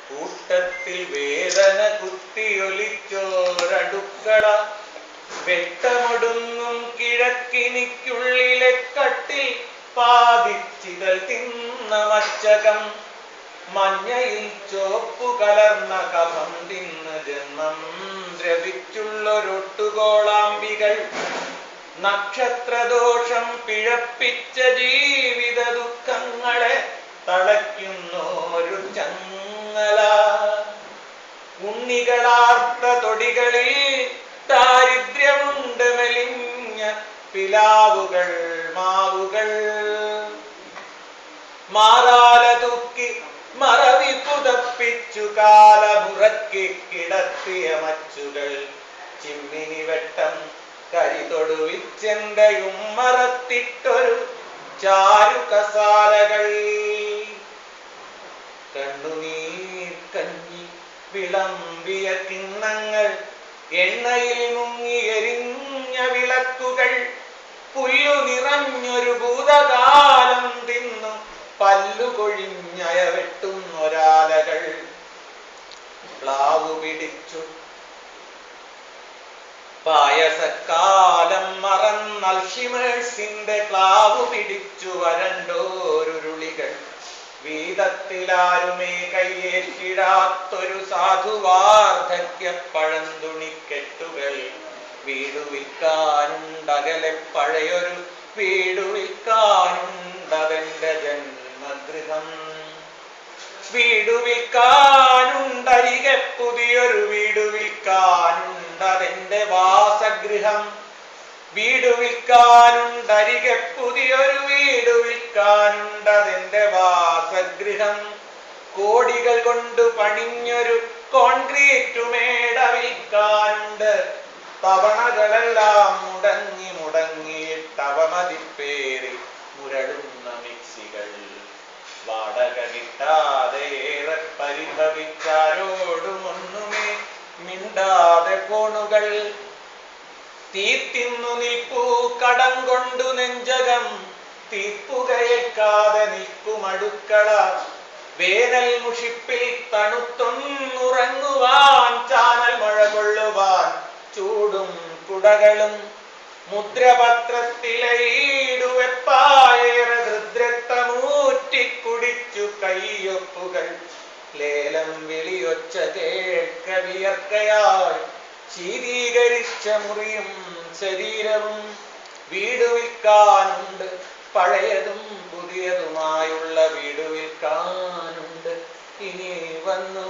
കൂട്ടത്തിൽ വേദന കുത്തിയൊലിച്ചോരടുക്കള വെട്ടമൊടുങ്ങും കിഴക്കിനിക്കുള്ളിലെ കട്ടിൽ പാതിച്ചിതൽ തിന്ന മച്ചകം മഞ്ഞയിൽ ചോപ്പു കലർന്ന കഫം തിന്ന് ജന്മം ദ്രവിച്ചുള്ളൊരൊട്ടുകോളാമ്പികൾ നക്ഷത്രദോഷം പിഴപ്പിച്ച ജീവിത ദുഃഖങ്ങളെ തളയ്ക്കുന്നൊരു ചങ്ങല ഉണ്ണികളാർത്ത തൊടികളിൽ ദാരിദ്ര്യമുണ്ട് മെലിഞ്ഞ പിലാവുകൾ മാവുകൾ മാറാല തൂക്കി മറവി പുതപ്പിച്ചു കാലമുറക്കി കിടത്തിയ മച്ചുകൾ ചിമ്മിനി വെട്ടം കരിതൊടുവിച്ചെന്തയും മറത്തിട്ടൊരു ചാരു കസാലകൾ കണ്ണുനീർ കഞ്ഞി വിളമ്പിയ കിണ്ണങ്ങൾ എണ്ണയിൽ മുങ്ങി എരിഞ്ഞ വിളക്കുകൾ പുല്ലു നിറഞ്ഞൊരു ഭൂതകാലം തിന്നു പല്ലുകൊഴിഞ്ഞയ വെട്ടുന്നൊരാലകൾ പ്ലാവു പിടിച്ചു പായസക്കാലം മറന്നൽഷിമേഴ്സിന്റെ ക്ലാവു പിടിച്ചു വരണ്ടോരുരുളികൾ വീതത്തിലാരുമേ കയ്യേറ്റിടാത്തൊരു സാധുവാർദ്ധക്യ പഴന്തുണിക്കെട്ടുകൾ വീടു വിൽക്കാനുണ്ടകലെ പഴയൊരു വീടു വിൽക്കാനുണ്ടതെന്റെ ജന്മഗൃഹം വീടു വിൽക്കാനുണ്ടരികെ പുതിയൊരു വീടു വിൽക്കാനുണ്ടതെന്റെ വാസഗൃഹം വീടു വിൽക്കാനുണ്ടരികെ പുതിയൊരു വീടു വിൽക്കാനുണ്ടതെന്റെ വാസഗൃഹം കോടികൾ കൊണ്ട് പണിഞ്ഞൊരു കോൺക്രീറ്റ് മേട വിൽക്കാനുണ്ട് തവണകളെല്ലാം മുടങ്ങി മുടങ്ങിയിട്ടവമതിപ്പേറി മുരളുന്ന മിക്സികൾ വാടക കിട്ടാതെ ഏറെ പരിഭവിച്ചാരോടും ഒന്നുമേ മിണ്ടാതെ ഫോണുകൾ തീത്തിന്നു നിൽപ്പൂ കടം കൊണ്ടു നെഞ്ചകം തീപ്പുകയേൽക്കാതെ നിൽക്കുമടുക്കള വേനൽ മുഷിപ്പിൽ തണുത്തൊന്നുറങ്ങുവാൻ ചാനൽ മഴ കൊള്ളുവാൻ ചൂടും കുടകളും മുദ്രപത്രത്തിലെ ഈടുവെപ്പായേറെ ഹൃദ്രത്തമൂറ്റിക്കുടിച്ചു കയ്യൊപ്പുകൾ ലേലം വിളിയൊച്ച കേൾക്ക വിയർക്കയായി ശീതീകരിച്ച മുറിയും ശരീരവും വീടു വിൽക്കാനുണ്ട് പഴയതും പുതിയതുമായുള്ള വീടു വിൽക്കാനുണ്ട് ഇനി വന്നു